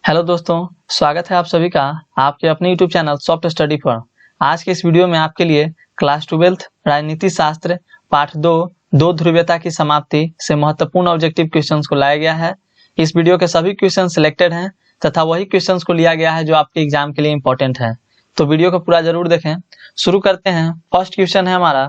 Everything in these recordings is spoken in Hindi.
हेलो दोस्तों, स्वागत है आप सभी का आपके अपने यूट्यूब चैनल सॉफ्ट स्टडी पर। आज के इस वीडियो में आपके लिए क्लास 12 राजनीति शास्त्र पाठ 2 ध्रुवीयता की समाप्ति से महत्वपूर्ण ऑब्जेक्टिव क्वेश्चंस को लाया गया है। इस वीडियो के सभी क्वेश्चन सिलेक्टेड हैं तथा वही क्वेश्चंस को लिया गया है जो आपके एग्जाम के लिए इंपॉर्टेंट है, तो वीडियो को पूरा जरूर देखें। शुरू करते हैं। फर्स्ट क्वेश्चन है हमारा,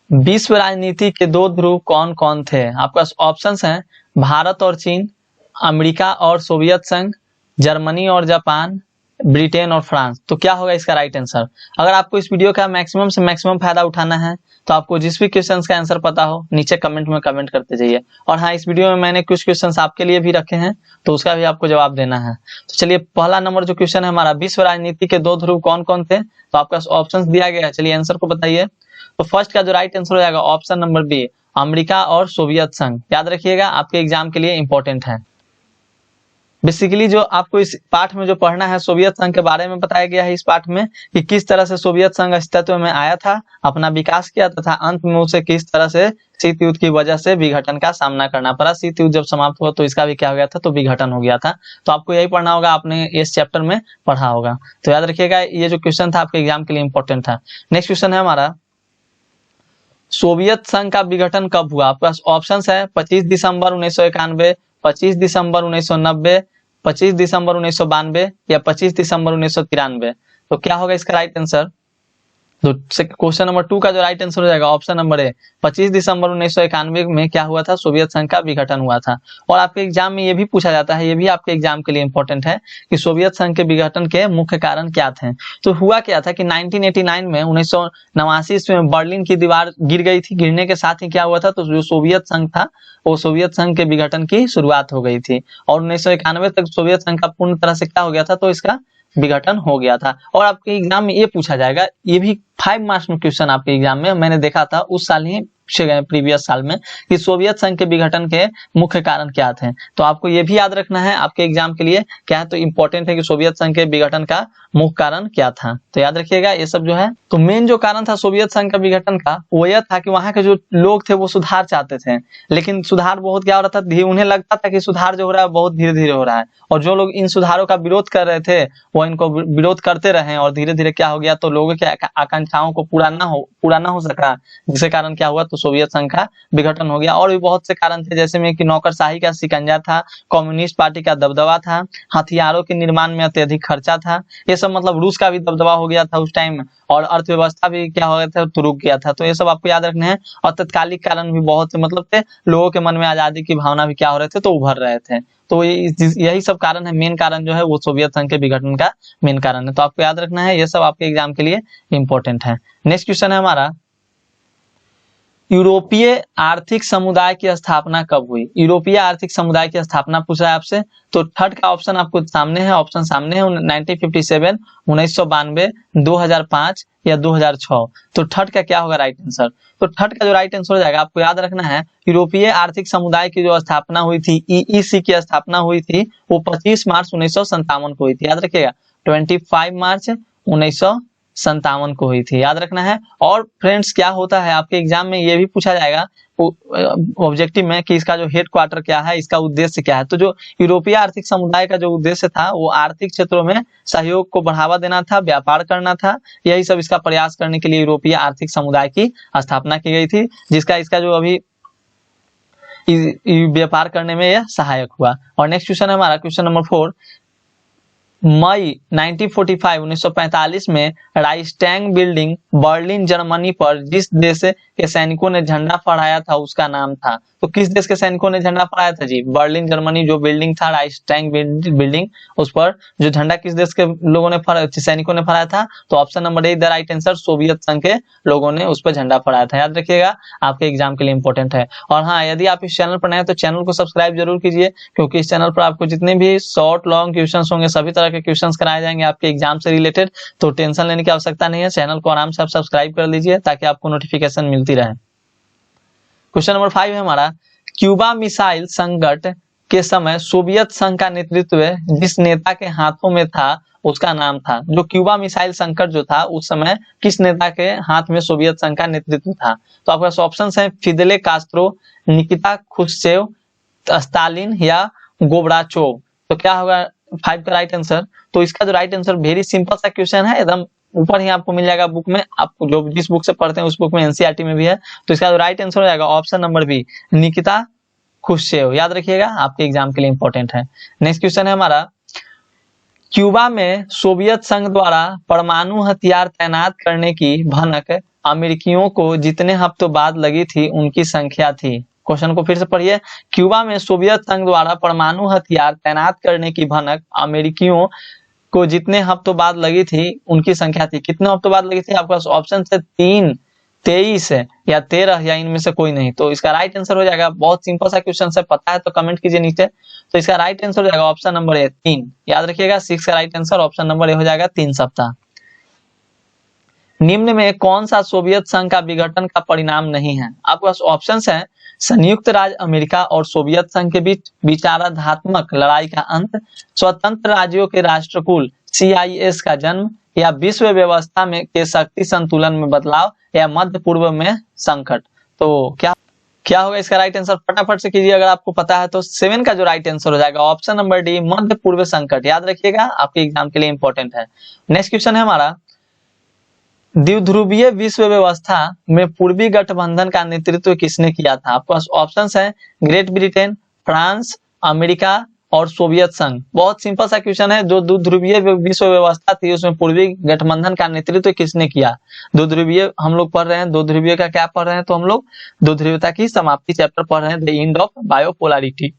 विश्व राजनीति के 2 ध्रुव कौन कौन थे? आपके पास ऑप्शंस हैं भारत और चीन, अमेरिका और सोवियत संघ, जर्मनी और जापान, ब्रिटेन और फ्रांस। तो क्या होगा इसका राइट आंसर? अगर आपको इस वीडियो का मैक्सिमम से मैक्सिमम फायदा उठाना है तो आपको जिस भी क्वेश्चन का आंसर पता हो नीचे कमेंट में कमेंट करते जाइए। और हाँ, इस वीडियो में मैंने कुछ क्वेश्चन आपके लिए भी रखे हैं तो उसका भी आपको जवाब देना है। तो चलिए, पहला नंबर जो क्वेश्चन है हमारा, विश्व राजनीति के 2 ध्रुव कौन कौन थे? तो आपका ऑप्शन दिया गया है, चलिए आंसर को बताइए। तो फर्स्ट का जो राइट आंसर हो जाएगा ऑप्शन नंबर बी, अमेरिका और सोवियत संघ। याद रखिएगा, आपके एग्जाम के लिए इंपॉर्टेंट है। बेसिकली जो आपको इस पाठ में जो पढ़ना है, सोवियत संघ के बारे में बताया गया है इस पाठ में कि किस तरह से सोवियत संघ अस्तित्व में आया था, अपना विकास किया तथा अंत में उसे किस तरह से शीत युद्ध की वजह से विघटन का सामना करना पड़ा। शीत युद्ध जब समाप्त हुआ तो इसका भी क्या हो गया था, तो विघटन हो गया था। तो आपको यही पढ़ना होगा, आपने इस चैप्टर में पढ़ा होगा। तो याद रखिएगा, ये जो क्वेश्चन था आपके एग्जाम के लिए इंपॉर्टेंट था। नेक्स्ट क्वेश्चन है हमारा, सोवियत संघ का विघटन कब हुआ? आपके पास ऑप्शन है 25 दिसंबर 1991, 25 दिसंबर 1990, 25 दिसंबर 1992 या 25 दिसंबर 1993। तो क्या होगा इसका राइट आंसर? तो क्वेश्चन नंबर 2 का जो राइट आंसर हो जाएगा ऑप्शन नंबर ए, 25 दिसंबर 1991 में क्या हुआ था, सोवियत संघ का विघटन हुआ था। और आपके एग्जाम में ये भी पूछा जाता है, ये भी आपके एग्जाम के लिए इंपॉर्टेंट है कि सोवियत संघ के विघटन के मुख्य कारण क्या थे। तो हुआ क्या था कि 1989 में 1989 में बर्लिन की दीवार गिर गई थी। गिरने के साथ ही क्या हुआ था, तो जो सोवियत संघ था वो सोवियत संघ के विघटन की शुरुआत हो गई थी और 1991 तक सोवियत संघ का पूर्ण तरह से क्या हो गया था, तो इसका विघटन हो गया था। और आपके एग्जाम में ये पूछा जाएगा, ये भी 5 मार्क्स में क्वेश्चन आपके एग्जाम में मैंने देखा था उस साल ही प्रीवियस साल में, कि सोवियत संघ के विघटन के मुख्य कारण क्या थे। तो आपको ये भी याद रखना है आपके एग्जाम के लिए क्या है, तो इंपॉर्टेंट है कि सोवियत संघ के विघटन का मुख्य कारण क्या था। तो याद रखिएगा ये सब जो है। तो मेन जो कारण था सोवियत संघ का विघटन का वो यह था कि वहां के जो लोग थे वो सुधार चाहते थे, लेकिन सुधार बहुत क्या हो रहा था, उन्हें लगता था कि सुधार जो हो रहा है बहुत धीरे धीरे हो रहा है। और जो लोग इन सुधारों का विरोध कर रहे थे वो इनको विरोध करते रहे और धीरे धीरे क्या हो गया, तो लोगों की आकांक्षाओं को पूरा ना हो सका, जिसके कारण क्या हुआ, तो सोवियत संघ का विघटन हो गया। और भी बहुत से कारण थे, जैसे में कि नौकरशाही का शिकंजा था, कम्युनिस्ट पार्टी का दबदबा था, हथियारों के निर्माण में अत्यधिक खर्चा था, ये सब मतलब रूस का भी दबदबा हो गया था उस टाइम, और अर्थव्यवस्था भी क्या हो गया था, तो रुक गया था। तो ये सब आपको याद रखने हैं। और तत्कालिक कारण भी बहुत से मतलब थे, लोगों के मन में आजादी की भावना भी क्या हो रहे थे, तो उभर रहे थे। तो यही सब कारण है, मेन कारण जो है वो सोवियत संघ के विघटन का मेन कारण है। तो आपको याद रखना है, ये सब आपके एग्जाम के लिए इंपॉर्टेंट है। नेक्स्ट क्वेश्चन है हमारा, यूरोपीय आर्थिक समुदाय की स्थापना कब हुई? यूरोपीय आर्थिक समुदाय की स्थापना पूछ रहा है आपसे। तो थर्ड का ऑप्शन आपको सामने है, ऑप्शन सामने है 1957, 1992, 2005 या 2006। तो थर्ड का क्या होगा राइट आंसर? तो थर्ड का जो राइट आंसर हो जाएगा, आपको याद रखना है, यूरोपीय आर्थिक समुदाय की जो स्थापना हुई थी, ईईसी की स्थापना हुई थी, वो 25 मार्च 1957 को हुई थी। याद रखिएगा, 25 मार्च 1957 को हुई थी, याद रखना है। और फ्रेंड्स क्या होता है आपके एग्जाम में ये भी पूछा जाएगा ऑब्जेक्टिव में कि इसका जो हेड क्वार्टर क्या है, इसका उद्देश्य क्या है। तो जो यूरोपीय आर्थिक समुदाय का जो उद्देश्य था वो आर्थिक क्षेत्रों में सहयोग को बढ़ावा देना था, व्यापार करना था, यही सब इसका प्रयास करने के लिए यूरोपीय आर्थिक समुदाय की स्थापना की गई थी, जिसका इसका जो अभी व्यापार करने में यह सहायक हुआ। और नेक्स्ट क्वेश्चन है हमारा, क्वेश्चन नंबर 4, मई 1945 में राइक्सटैग बिल्डिंग बर्लिन जर्मनी पर जिस देश के सैनिकों ने झंडा फहराया था उसका नाम था। तो किस देश के सैनिकों ने झंडा फहराया था जी? बर्लिन जर्मनी जो बिल्डिंग था राइक्सटैग बिल्डिंग, उस पर जो झंडा किस देश के लोगों ने सैनिकों ने फहराया था? तो option number A the right answer, Soviet संघ के लोगों ने उस पर झंडा फहराया था। याद रखिएगा, आपके एग्जाम के लिए इंपॉर्टेंट है। और हाँ, यदि आप इस चैनल पर नए हैं तो चैनल को सब्सक्राइब जरूर कीजिए, क्योंकि इस चैनल पर आपको जितने भी शॉर्ट लॉन्ग क्वेश्चन होंगे सभी तरह के क्वेश्चंस कराए जाएंगे आपके एग्जाम से रिलेटेड। तो टेंशन लेने की आवश्यकता नहीं है, चैनल को आराम से आप सब्सक्राइब कर लीजिए ताकि आपको नोटिफिकेशन मिलती रहे। क्वेश्चन नंबर 5 है हमारा, क्यूबा मिसाइल संकट के समय सोवियत संघ का नेतृत्व जिस नेता के हाथों में था उसका नाम था। जो क्यूबा मिसाइल संकट जो था उस समय किस नेता के हाथ में सोवियत संघ का नेतृत्व था? तो आपके पास ऑप्शन है Fidel Castro, Nikita Khrushchev, Stalin या गोर्बाचोव। तो क्या होगा 5 का राइट आंसर। तो इसका जो राइट आंसर वेरी सिंपल सा क्वेश्चन है, एकदम ऊपर ही आपको मिल जाएगा बुक में, आपको जो जिस बुक से पढ़ते हैं उस बुक में एनसीईआरटी में भी है। तो इसका जो राइट आंसर हो जाएगा option number B, Nikita Khrushchev. याद रखिएगा, आपके एग्जाम के लिए इंपॉर्टेंट है। नेक्स्ट क्वेश्चन है हमारा, क्यूबा में सोवियत संघ द्वारा परमाणु हथियार तैनात करने की भनक अमेरिकियों को जितने हफ्तों बाद लगी थी उनकी संख्या थी। क्वेश्चन को फिर से पढ़िए, क्यूबा में सोवियत संघ द्वारा परमाणु हथियार तैनात करने की भनक अमेरिकियों को जितने हफ्तों बाद लगी थी उनकी संख्या थी। कितने हफ्तों बाद लगी थी? आपके पास ऑप्शन है 3, 23 या 13 या इनमें से कोई नहीं। तो इसका राइट आंसर हो जाएगा, बहुत सिंपल सा क्वेश्चन है, पता है तो कमेंट कीजिए नीचे। तो इसका राइट आंसर हो जाएगा ऑप्शन नंबर ए 3। याद रखिएगा 6 का right answer option number A हो जाएगा 3 सप्ताह। निम्न में कौन सा सोवियत संघ का विघटन का परिणाम नहीं है? आपके पास ऑप्शंस हैं, संयुक्त राज्य अमेरिका और सोवियत संघ के बीच विचारात्मक लड़ाई का अंत, स्वतंत्र राज्यों के राष्ट्रकुल CIS का जन्म, या विश्व व्यवस्था में के शक्ति संतुलन में बदलाव, या मध्य पूर्व में संकट। तो क्या होगा इसका राइट आंसर? फटाफट से कीजिए, अगर आपको पता है तो। 7 का जो राइट आंसर हो जाएगा ऑप्शन नंबर डी, मध्य पूर्व संकट। याद रखिएगा, आपके एग्जाम के लिए इंपॉर्टेंट है। नेक्स्ट क्वेश्चन है हमारा, द्विध्रुवीय विश्व व्यवस्था में पूर्वी गठबंधन का नेतृत्व किसने किया था? आपके पास ऑप्शंस हैं, ग्रेट ब्रिटेन, फ्रांस, अमेरिका और सोवियत संघ। बहुत सिंपल सा क्वेश्चन है, जो द्विध्रुवीय विश्व व्यवस्था थी उसमें पूर्वी गठबंधन का नेतृत्व किसने किया? द्विध्रुवीय हम लोग पढ़ रहे हैं, द्विध्रुवीय का क्या पढ़ रहे हैं? तो हम लोग द्विध्रुवीयता की समाप्ति चैप्टर पढ़ रहे हैं, द एंड ऑफ बायोपोलैरिटी।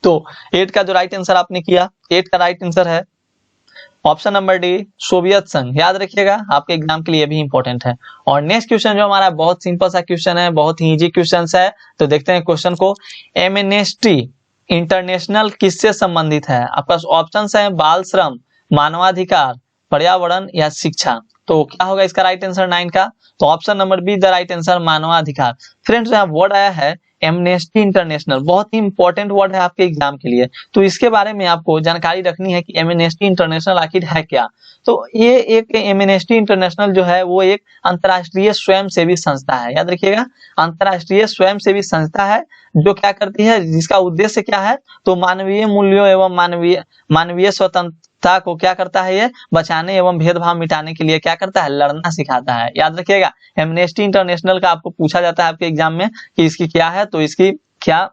तो 8 का जो राइट आंसर आपने किया, 8 का राइट आंसर है ऑप्शन नंबर डी, सोवियत संघ। याद रखिएगा, आपके एग्जाम के लिए भी इंपॉर्टेंट है। और नेक्स्ट क्वेश्चन जो हमारा बहुत सिंपल सा क्वेश्चन है, बहुत ही इजी क्वेश्चन है। तो देखते हैं क्वेश्चन को, एमनेस्टी इंटरनेशनल किससे संबंधित है? आपके पास ऑप्शंस हैं, बाल श्रम, मानवाधिकार, पर्यावरण या शिक्षा। तो क्या होगा इसका राइट आंसर 9 का? तो option number be the right answer, मानवाधिकार। फ्रेंड्स, यहाँ वर्ड आया है एमनेस्टी इंटरनेशनल, बहुत ही इंपॉर्टेंट वर्ड है आपके एग्जाम के लिए। तो इसके बारे में आपको जानकारी रखनी है कि एमनेस्टी इंटरनेशनल आखिर है क्या। तो ये एक एमनेस्टी इंटरनेशनल जो है वो एक अंतर्राष्ट्रीय स्वयंसेवी संस्था है। याद रखिएगा, अंतर्राष्ट्रीय स्वयंसेवी संस्था है जो क्या करती है, जिसका उद्देश्य क्या है? तो मानवीय मूल्यों एवं मानवीय स्वतंत्रता को क्या करता है, ये बचाने एवं भेदभाव मिटाने के लिए क्या करता है, लड़ना सिखाता है। याद रखिएगा, एमनेस्टी इंटरनेशनल का आपको पूछा जाता है आपके एग्जाम में कि इसकी क्या है, तो इसकी क्या,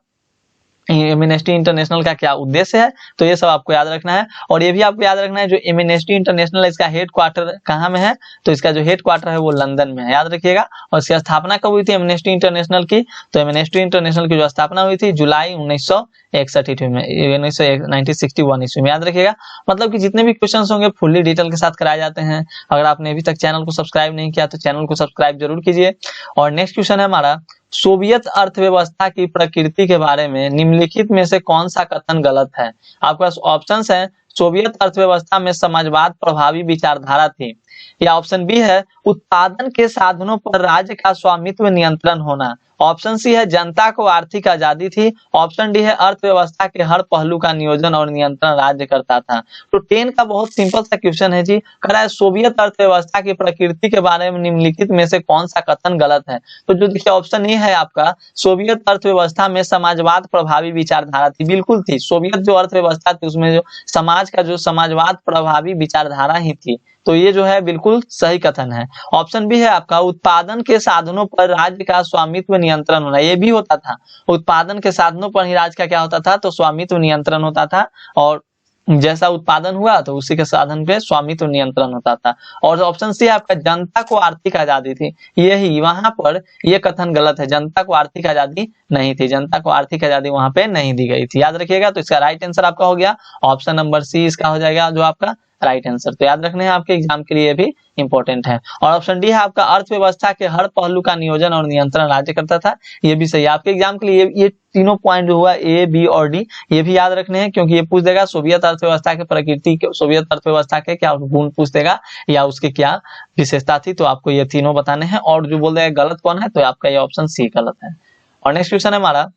एमनेस्टी इंटरनेशनल का क्या उद्देश्य है, तो ये सब आपको याद रखना है। और ये भी आपको याद रखना है, जो एमनेस्टी इंटरनेशनल है इसका हेड क्वार्टर कहाँ में है? तो इसका जो हेड क्वार्टर है वो लंदन में है। याद रखिएगा। और इसकी स्थापना कब हुई थी एमनेस्टी इंटरनेशनल की? तो एमनेस्टी इंटरनेशनल की जो स्थापना हुई थी जुलाई 1961 में, 1961 ईस्वी में। याद रखिएगा, मतलब कि जितने भी क्वेश्चन होंगे फुल्ली डिटेल के साथ कराए जाते हैं। अगर आपने अभी तक चैनल को सब्सक्राइब नहीं किया तो चैनल को सब्सक्राइब जरूर कीजिए। और नेक्स्ट क्वेश्चन है हमारा, सोवियत अर्थव्यवस्था की प्रकृति के बारे में निम्नलिखित में से कौन सा कथन गलत है? आपके पास ऑप्शंस हैं, सोवियत अर्थव्यवस्था में समाजवाद प्रभावी विचारधारा थी, या ऑप्शन बी है उत्पादन के साधनों पर राज्य का स्वामित्व नियंत्रण होना, ऑप्शन सी है जनता को आर्थिक आजादी थी, ऑप्शन डी है अर्थव्यवस्था के हर पहलू का नियोजन और नियंत्रण राज्य करता था। तो 10 का बहुत सिंपल सा क्वेश्चन है जी, कह रहा है सोवियत अर्थव्यवस्था की प्रकृति के बारे में निम्नलिखित में से कौन सा कथन गलत है? तो जो देखिए ऑप्शन ए है आपका, सोवियत अर्थव्यवस्था में समाजवाद प्रभावी विचारधारा थी। बिल्कुल थी, सोवियत जो अर्थव्यवस्था थी उसमें जो समाज का जो समाजवाद प्रभावी विचारधारा ही थी। तो ये जो है बिल्कुल सही कथन है। ऑप्शन बी है आपका, उत्पादन के साधनों पर राज्य का स्वामित्व नियंत्रण होना। ये भी होता था, उत्पादन के साधनों पर ही राज्य का क्या होता था, तो स्वामित्व नियंत्रण होता था। और जैसा उत्पादन हुआ तो उसी के साधन पे स्वामित्व नियंत्रण होता था। और ऑप्शन सी आपका, जनता को आर्थिक आजादी थी। यही वहां पर ये कथन गलत है, जनता को आर्थिक आजादी नहीं थी, जनता को आर्थिक आजादी वहां पे नहीं दी गई थी। याद रखिएगा। तो इसका राइट आंसर आपका हो गया ऑप्शन नंबर सी, इसका हो जाएगा जो आपका राइट आंसर। तो याद रखने हैं, आपके एग्जाम के लिए भी इंपॉर्टेंट है। और ऑप्शन डी है आपका, अर्थव्यवस्था के हर पहलू का नियोजन और नियंत्रण राज्य करता था। ये भी सही है आपके एग्जाम के लिए। ये तीनों पॉइंट जो हुआ ए, बी और डी, ये भी याद रखने हैं, क्योंकि ये पूछ देगा सोवियत अर्थव्यवस्था के प्रकृति, सोवियत अर्थव्यवस्था के क्या गुण पूछ देगा या उसकी क्या विशेषता थी। तो आपको ये तीनों बताने हैं। और जो बोल देगा गलत कौन है, तो आपका ये ऑप्शन सी गलत है। और नेक्स्ट क्वेश्चन है हमारा,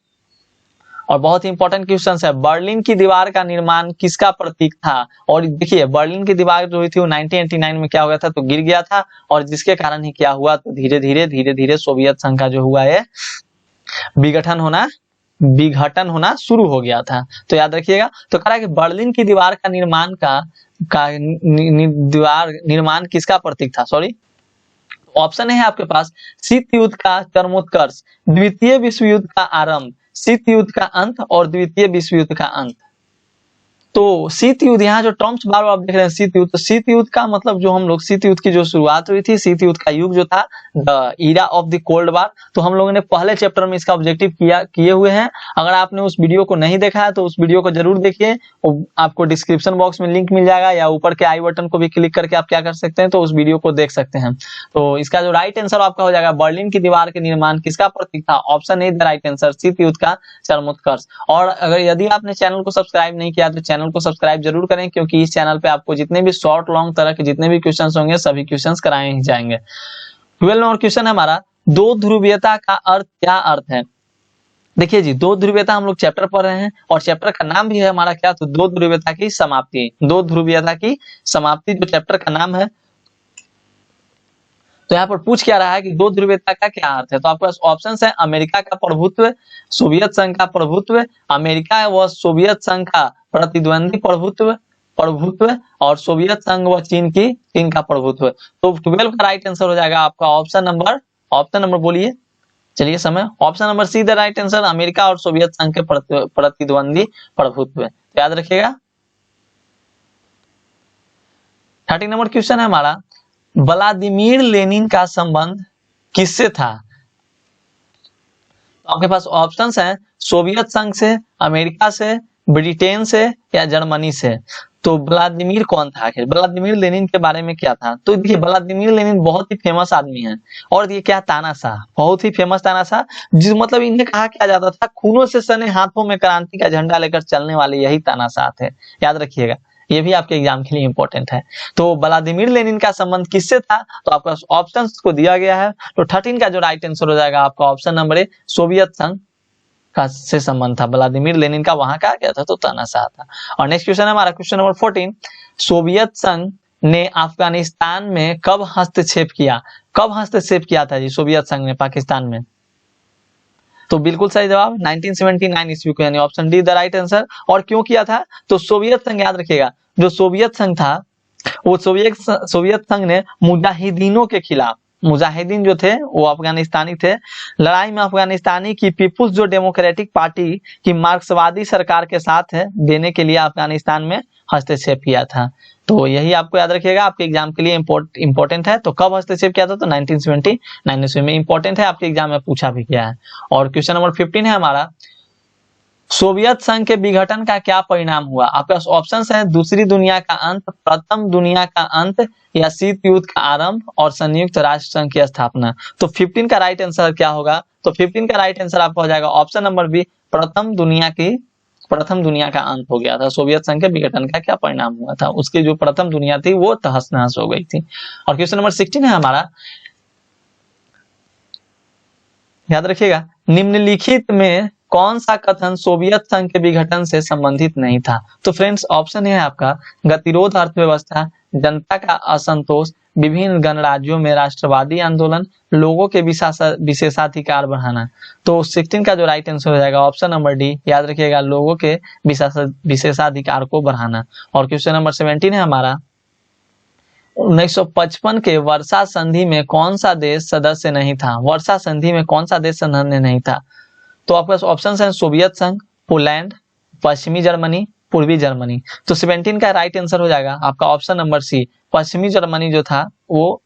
और बहुत ही इंपॉर्टेंट क्वेश्चन है, बर्लिन की दीवार का निर्माण किसका प्रतीक था? और देखिए, बर्लिन की दीवार जो हुई थी वो 1989 में क्या हो गया था, तो गिर गया था। और जिसके कारण ही क्या हुआ, तो धीरे धीरे सोवियत संघ का जो हुआ है विघटन होना विघटन होना शुरू हो गया था। तो याद रखिएगा। तो कह रहा है कि बर्लिन की दीवार का निर्माण दीवार निर्माण किसका प्रतीक था, सॉरी। ऑप्शन है आपके पास शीत युद्ध का चरमोत्कर्ष, द्वितीय विश्व युद्ध का आरंभ, शीत युद्ध का अंत और द्वितीय विश्व युद्ध का अंत। तो शीत युद्ध, यहाँ जो टर्म्स बार बार आप देख रहे हैं शीत युद्ध, तो शीत युद्ध का मतलब जो हम लोग शीत युद्ध की जो शुरुआत हुई थी, शीत युद्ध का युग जो था the era of the cold war, तो हम लोगों ने पहले चैप्टर में इसका ऑब्जेक्टिव किए हुए हैं। अगर आपने उस वीडियो को नहीं देखा है तो उस वीडियो को जरूर देखिए, आपको डिस्क्रिप्शन बॉक्स में लिंक मिल जाएगा या ऊपर के आई बटन को भी क्लिक करके आप क्या कर सकते हैं, तो उस वीडियो को देख सकते हैं। तो इसका जो राइट आंसर आपका हो जाएगा बर्लिन की दीवार के निर्माण किसका प्रतीक था, option A the right answer, शीत युद्ध का चरमोत्कर्ष। और अगर यदि आपने चैनल को सब्सक्राइब नहीं किया तो चैनल को सब्सक्राइब जरूर करें, क्योंकि इस चैनल पे आपको जितने भी शॉर्ट लॉन्ग तरह के जितने भी क्वेश्चंस होंगे सभी क्वेश्चंस कराए ही जाएंगे। 12 नंबर क्वेश्चन है हमारा, दो ध्रुवीयता का अर्थ क्या अर्थ है। देखिए जी, दो ध्रुवीयता हम लोग चैप्टर पढ़ रहे हैं और चैप्टर का नाम भी है हमारा क्या, तो दो ध्रुवीयता की समाप्ति। दो ध्रुवीयता की समाप्ति जो चैप्टर का नाम है। तो यहाँ पर पूछ क्या रहा है कि दो ध्रुवीयता का क्या अर्थ है। तो आपके पास ऑप्शन है अमेरिका का प्रभुत्व, सोवियत संघ का प्रभुत्व, अमेरिका व सोवियत संघ का प्रतिद्वंदी प्रभुत्व और सोवियत संघ व चीन का प्रभुत्व। तो 12 का राइट आंसर हो जाएगा आपका ऑप्शन नंबर बोलिए, चलिए समय, option number see the right answer, America और सोवियत संघ के प्रतिद्वंदी प्रभुत्व। तो याद रखिएगा। 13 नंबर क्वेश्चन है हमारा, व्लादिमीर लेनिन का संबंध किससे था। तो आपके पास ऑप्शंस हैं सोवियत संघ से, अमेरिका से, ब्रिटेन से या जर्मनी से। तो व्लादिमीर कौन था आखिर, व्लादिमीर लेनिन के बारे में क्या था। तो देखिए व्लादिमीर लेनिन बहुत ही फेमस आदमी है और ये क्या तानाशाह, बहुत ही फेमस तानाशाह, जिस मतलब इन्हें कहा क्या जाता था खूनों से सने हाथों में क्रांति का झंडा लेकर चलने वाले यही तानाशाह थे। याद रखिएगा, ये भी आपके एग्जाम के लिए इंपॉर्टेंट है। तो व्लादिमीर लेनिन का संबंध किससे था, तो आपका ऑप्शंस को दिया गया है। तो 13 का जो राइट आंसर हो जाएगा आपका ऑप्शन नंबर ए, सोवियत संघ का से संबंध था। व्लादिमीर लेनिन का वहां का क्या था, तो तानाशाह था। और नेक्स्ट क्वेश्चन है हमारा क्वेश्चन नंबर 14, सोवियत संघ ने अफगानिस्तान में कब हस्तक्षेप किया। कब हस्तक्षेप किया था जी सोवियत संघ ने पाकिस्तान में। तो बिल्कुल सही जवाब 1979 ईस्वी को, यानी option D the right answer. और क्यों किया था, तो सोवियत संघ, याद रखिएगा, जो सोवियत संघ था वो सोवियत संघ ने मुजाहिदीनों के खिलाफ, मुजाहिदीन जो थे वो अफगानिस्तानी थे, लड़ाई में अफगानिस्तानी की पीपुल्स जो डेमोक्रेटिक पार्टी की मार्क्सवादी सरकार के साथ है देने के लिए अफगानिस्तान में हस्तक्षेप किया था। तो यही आपको याद रखिएगा, आपके एग्जाम के लिए इंपॉर्टेंट है। तो कब हस्तक्षेप किया था, तो 1979 ईस्वी में। इंपॉर्टेंट है, आपके एग्जाम में पूछा भी गया है। और क्वेश्चन नंबर 15 है हमारा, सोवियत संघ के विघटन का क्या परिणाम हुआ। आपके पास ऑप्शंस हैं दूसरी दुनिया का अंत, प्रथम दुनिया का अंत या शीत युद्ध का आरंभ और संयुक्त राष्ट्र संघ की स्थापना। तो 15 का राइट आंसर क्या होगा, तो 15 का राइट आंसर आपका हो जाएगा ऑप्शन नंबर बी, प्रथम दुनिया का अंत हो गया था। सोवियत संघ के विघटन का क्या परिणाम हुआ था, उसकी जो प्रथम दुनिया थी वो तहस नहस हो गई थी। और क्वेश्चन नंबर 16 है हमारा, याद रखिएगा, निम्नलिखित में कौन सा कथन सोवियत संघ के विघटन से संबंधित नहीं था। तो फ्रेंड्स ऑप्शन है आपका गतिरोध अर्थव्यवस्था, जनता का असंतोष, विभिन्न गणराज्यों में राष्ट्रवादी आंदोलन, लोगों के विशेषाधिकार बढ़ाना। तो 16 का जो राइट आंसर हो जाएगा ऑप्शन नंबर डी, याद रखिएगा, लोगों के विशेषाधिकार को बढ़ाना। और क्वेश्चन नंबर 17 है हमारा, 1955 के वर्षा संधि में कौन सा देश सदस्य नहीं था। वर्षा संधि में कौन सा देश सदस्य नहीं था। तो आपके पास ऑप्शन है सोवियत संघ, पोलैंड, पश्चिमी जर्मनी, पूर्वी जर्मनी। तो 17 का राइट आंसर हो जाएगा आपका ऑप्शन नंबर सी, पश्चिमी जर्मनी जो था वो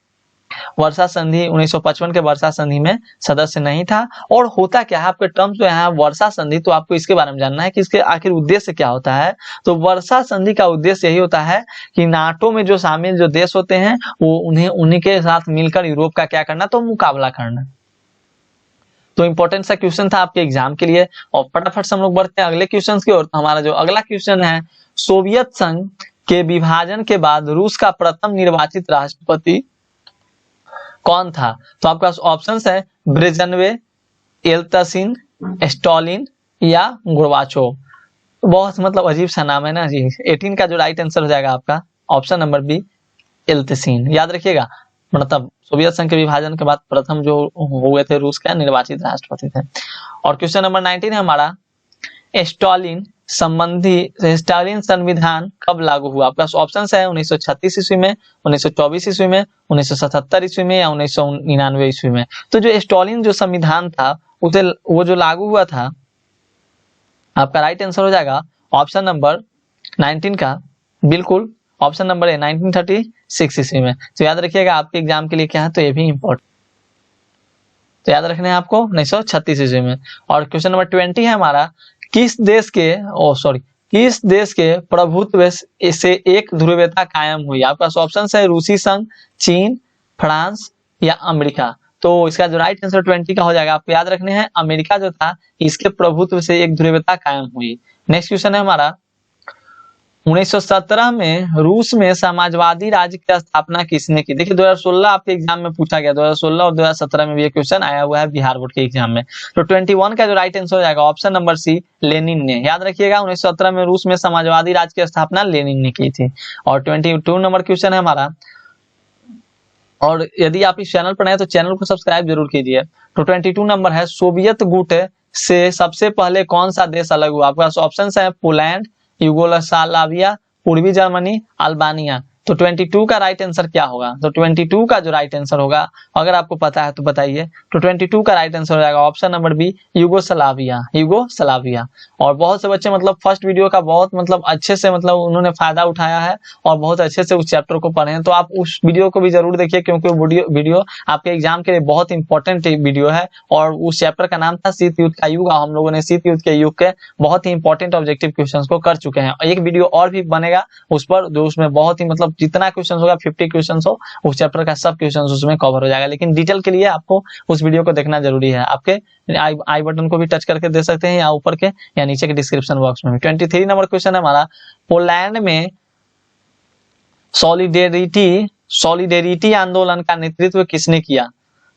वर्षा संधि 1955 के वर्षा संधि में सदस्य नहीं था। और होता क्या है, आपके टर्म्स जो है वर्षा संधि, तो आपको इसके बारे में जानना है कि इसके आखिर उद्देश्य क्या होता है। तो वर्षा संधि का उद्देश्य यही होता है कि नाटो में जो शामिल जो देश होते हैं वो उन्हीं के साथ मिलकर यूरोप का क्या करना, तो मुकाबला करना। तो इंपॉर्टेंट सा क्वेश्चन था आपके एग्जाम के लिए। और फटाफट से हम लोग बढ़ते हैं अगले क्वेश्चन की ओर। हमारा जो अगला क्वेश्चन है, सोवियत संघ के विभाजन के बाद रूस का प्रथम निर्वाचित राष्ट्रपति कौन था। तो आपके पास ऑप्शन है ब्रेजनेव, येल्त्सिन, स्टालिन या गोर्बाचोव। बहुत मतलब अजीब सा नाम है ना जी। 18 का जो राइट आंसर हो जाएगा आपका ऑप्शन नंबर बी, येल्त्सिन। याद रखिएगा, मतलब सोवियत संघ के विभाजन के बाद प्रथम जो हुए थे रूस का निर्वाचित राष्ट्रपति थे। और क्वेश्चन नंबर 19 है हमारा, स्टालिन स्टालिन संविधान कब लागू हुआ? आपका ऑप्शन है 1936 ईस्वी में, 1924 ईस्वी में, 1977 ईस्वी में या 1999 ईस्वी में। तो जो स्टालिन जो संविधान था उसे वो जो लागू हुआ था, आपका राइट आंसर हो जाएगा ऑप्शन नंबर 19 का, बिल्कुल ऑप्शन नंबर है 1936 ईस्वी में। तो याद रखिएगा आपके एग्जाम के लिए क्या है, तो ये भी इम्पोर्टेंट, तो याद रखना है आपको 1936 ईस्वी में। और क्वेश्चन नंबर 20 है हमारा, किस देश के प्रभुत्व से एक ध्रुवीयता कायम हुई? आपका ऑप्शन है रूसी संघ, चीन, फ्रांस या अमेरिका। तो इसका जो राइट आंसर 20 का हो जाएगा, आपको याद रखने हैं अमेरिका जो था इसके प्रभुत्व से एक ध्रुवीयता कायम हुई। नेक्स्ट क्वेश्चन है हमारा, 1917 में रूस में समाजवादी राज्य की स्थापना किसने की? देखिए 2016 आपके एग्जाम में पूछा गया, 2016 और 2017 में भी ये क्वेश्चन आया हुआ है बिहार बोर्ड के एग्जाम में। तो 21 का जो राइट आंसर हो जाएगा ऑप्शन नंबर सी, लेनिन ने। याद रखिएगा 1917 में रूस में समाजवादी राज्य की स्थापना लेनिन ने की थी। और 22 नंबर क्वेश्चन है हमारा, और यदि आप इस चैनल पर नए तो चैनल को सब्सक्राइब जरूर कीजिए। तो 22 नंबर है, सोवियत गुट से सबसे पहले कौन सा देश अलग हुआ? आपका ऑप्शन है पोलैंड, यूगोस्लाविया, पूर्वी जर्मनी, अल्बानिया। तो 22 का राइट आंसर क्या होगा? तो 22 का जो राइट आंसर होगा, अगर आपको पता है तो बताइए। तो 22 का राइट आंसर हो जाएगा ऑप्शन नंबर बी, यूगोस्लाविया। और बहुत से बच्चे मतलब फर्स्ट वीडियो का बहुत मतलब अच्छे से मतलब उन्होंने फायदा उठाया है और बहुत अच्छे से उस चैप्टर को पढ़े हैं। तो आप उस वीडियो को भी जरूर देखिए, क्योंकि वीडियो आपके एग्जाम के लिए बहुत इंपॉर्टेंट वीडियो है। और उस चैप्टर का नाम था शीत युद्ध का युग। हम लोगों ने शीत युद्ध के युग के बहुत ही इंपॉर्टेंट ऑब्जेक्टिव क्वेश्चन को कर चुके हैं। एक वीडियो और भी बनेगा उस पर, जो उसमें बहुत ही मतलब जितना क्वेश्चन होगा 50 क्वेश्चन हो, उस चैप्टर का सब क्वेश्चन उसमें कवर हो जाएगा। लेकिन डिटेल के लिए आपको उस वीडियो को देखना जरूरी है। आपके आई बटन को भी टच करके दे सकते हैं, या ऊपर के या नीचे के डिस्क्रिप्शन बॉक्स में भी। 23 नंबर क्वेश्चन है हमारा, पोलैंड में सॉलिडेरिटी आंदोलन का नेतृत्व किसने किया?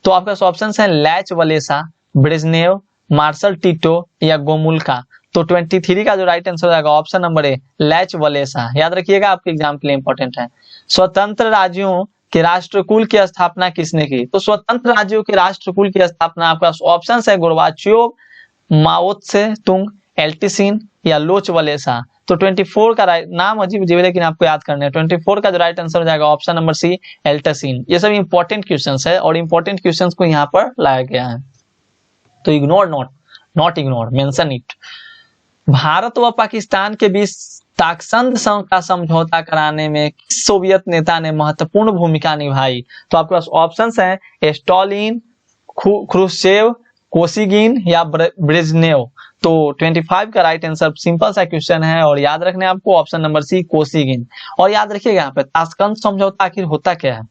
तो आपका ऑप्शन है लैच वलेसा, ब्रेजनेव, मार्शल टिटो या गोमुल्का। तो 23 का जो राइट आंसर आएगा ऑप्शन नंबर ए, लैच वलेसा। याद रखिएगा आपके एग्जाम के लिए इंपॉर्टेंट है। स्वतंत्र राज्यों के राष्ट्रकुल की स्थापना किसने की? तो स्वतंत्र राज्यों के राष्ट्रकुल की स्थापना आपका ऑप्शन है गोर्बाचोव, माओ त्से तुंग, एल्टिसिन या लोच वलेसा। तो 24 का नाम अजीब अजीब है लेकिन आपको याद करना है। 24 का जो राइट आंसर हो जाएगा ऑप्शन नंबर सी, एल्टिसिन। ये सब इंपॉर्टेंट क्वेश्चंस है और इंपॉर्टेंट क्वेश्चंस को यहाँ पर लाया गया है, तो ignore not ignore, mention it. Bharat व पाकिस्तान के बीच ताकसंध का समझौता कराने में किस सोवियत नेता ने महत्वपूर्ण भूमिका निभाई? तो आपके पास ऑप्शन है स्टालिन, ख्रुश्चेव, कोसिगिन या ब्रेजनेव। तो 25 का राइट आंसर सिंपल सा क्वेश्चन है और याद रखना है आपको ऑप्शन नंबर सी, कोसिगिन। और याद रखिएगा यहाँ पे ताशकंद समझौता आखिर होता क्या है?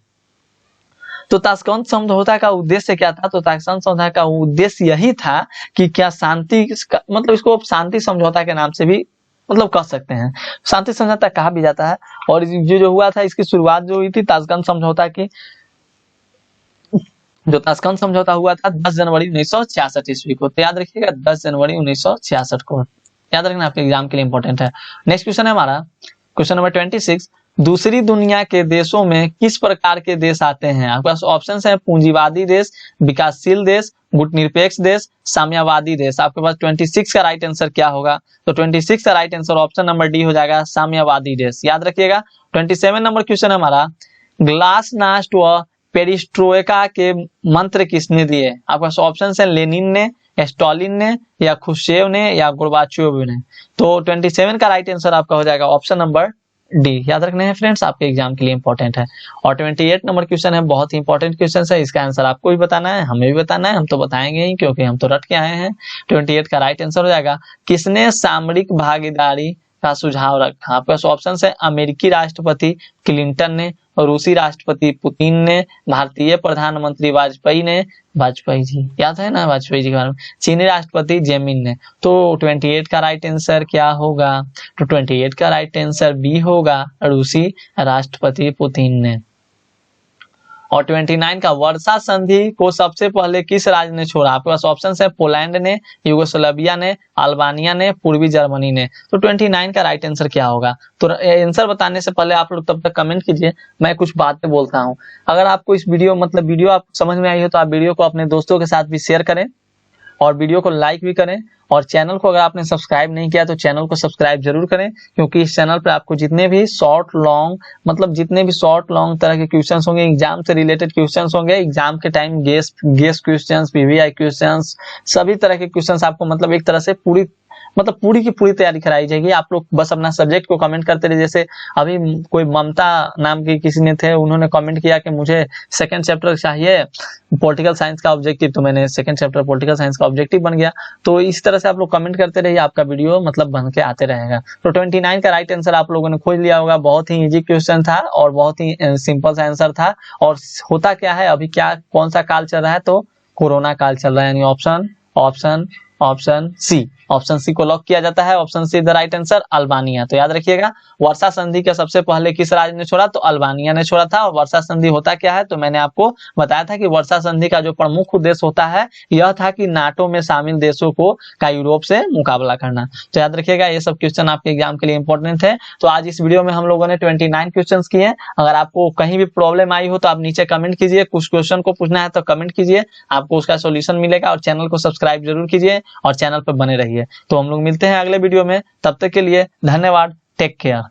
तो ताशकंद समझौता का उद्देश्य क्या था? तो ताशकंद समझौता का उद्देश्य यही था कि क्या शांति, मतलब इसको शांति समझौता के नाम से भी मतलब कह सकते हैं, शांति समझौता कहा भी जाता है। और जो हुआ था इसकी शुरुआत जो हुई थी ताशकंद समझौता की, जो ताशकंद समझौता हुआ था 10 जनवरी 1966 ईस्वी को। तो याद रखिएगा 10 जनवरी 1966 को, याद रखना आपके एग्जाम के लिए इंपॉर्टेंट है। नेक्स्ट क्वेश्चन है हमारा, क्वेश्चन नंबर 26, दूसरी दुनिया के देशों में किस प्रकार के देश आते हैं? आपके पास ऑप्शन है पूंजीवादी देश, विकासशील देश, गुटनिरपेक्ष देश, साम्यवादी देश। आपके पास 26 का राइट आंसर क्या होगा? तो 26 का right answer option number D हो जाएगा, साम्यवादी देश। याद रखिएगा। 27 नंबर क्वेश्चन है हमारा, ग्लासनास्ट व पेरिस्ट्रोइका के मंत्र किसने दिए? आपके पास ऑप्शन है लेनिन ने, स्टालिन ने या खुश्चेव ने या गोर्बाचोव ने। तो 27 का राइट आंसर आपका हो जाएगा ऑप्शन नंबर डी। याद रखना है फ्रेंड्स, आपके एग्जाम के लिए इंपॉर्टेंट है। और 28 नंबर क्वेश्चन है, बहुत ही इंपॉर्टेंट क्वेश्चन है। इसका आंसर आपको भी बताना है, हमें भी बताना है, हम तो बताएंगे ही क्योंकि हम तो रट के आए हैं। 28 का राइट आंसर हो जाएगा, किसने सामरिक भागीदारी का सुझाव रखा? आपका ऑप्शन है अमेरिकी राष्ट्रपति क्लिंटन ने, रूसी राष्ट्रपति पुतिन ने, भारतीय प्रधानमंत्री वाजपेयी जी, याद है ना वाजपेयी जी के बारे में, चीनी राष्ट्रपति जेमिन ने। तो 28 का राइट आंसर क्या होगा? तो 28 का राइट आंसर बी होगा, रूसी राष्ट्रपति पुतिन ने। और 29 का, वर्षा संधि को सबसे पहले किस राज्य ने छोड़ा? आपके पास ऑप्शन है पोलैंड ने, यूगोस्लाविया ने, अल्बानिया ने, पूर्वी जर्मनी ने। तो 29 का राइट आंसर क्या होगा? तो आंसर बताने से पहले आप लोग तब तक कमेंट कीजिए, मैं कुछ बातें बोलता हूँ। अगर आपको इस वीडियो आप समझ में आई हो तो आप वीडियो को अपने दोस्तों के साथ भी शेयर करें और वीडियो को लाइक भी करें और चैनल को अगर आपने सब्सक्राइब नहीं किया तो चैनल को सब्सक्राइब जरूर करें, क्योंकि इस चैनल पर आपको जितने भी शॉर्ट लॉन्ग तरह के क्वेश्चंस होंगे, एग्जाम से रिलेटेड क्वेश्चंस होंगे, एग्जाम के time guess questions, PVI questions, सभी तरह के क्वेश्चंस आपको मतलब एक तरह से पूरी की पूरी तैयारी कराई जाएगी। आप लोग बस अपना सब्जेक्ट को कमेंट करते रहिए। जैसे अभी कोई ममता नाम की किसी ने थे, उन्होंने कमेंट किया कि मुझे सेकंड चैप्टर चाहिए पॉलिटिकल साइंस का ऑब्जेक्टिव, तो मैंने सेकंड चैप्टर पॉलिटिकल साइंस का ऑब्जेक्टिव बन गया। तो इस तरह से आप लोग कमेंट करते रहिए, आपका वीडियो मतलब बन के आते रहेगा। तो 29 का राइट आंसर आप लोगों ने खोज लिया होगा। बहुत ही इजी क्वेश्चन था और बहुत ही सिंपल सा आंसर था। और होता क्या है, अभी क्या कौन सा काल चल रहा है, तो कोरोना काल चल रहा है, यानी ऑप्शन सी को लॉक किया जाता है। Option see the right answer, Albania. तो याद रखिएगा, वर्षा संधि का सबसे पहले किस राज्य ने छोड़ा, तो अल्बानिया ने छोड़ा था। और वर्षा संधि होता क्या है, तो मैंने आपको बताया था कि वर्षा संधि का जो प्रमुख उद्देश्य होता है यह था कि नाटो में शामिल देशों का यूरोप से मुकाबला करना। तो याद रखिएगा, ये सब क्वेश्चन आपके एग्जाम के लिए इंपॉर्टेंट है। तो आज इस वीडियो में हम लोगों ने 29 क्वेश्चन किए। अगर आपको कहीं भी प्रॉब्लम आई हो तो आप नीचे कमेंट कीजिए, कुछ क्वेश्चन को पूछना है तो कमेंट कीजिए, आपको उसका सोल्यूशन मिलेगा। और चैनल को सब्सक्राइब जरूर कीजिए और चैनल पर बने रहिए। तो हम लोग मिलते हैं अगले वीडियो में, तब तक के लिए धन्यवाद, टेक केयर।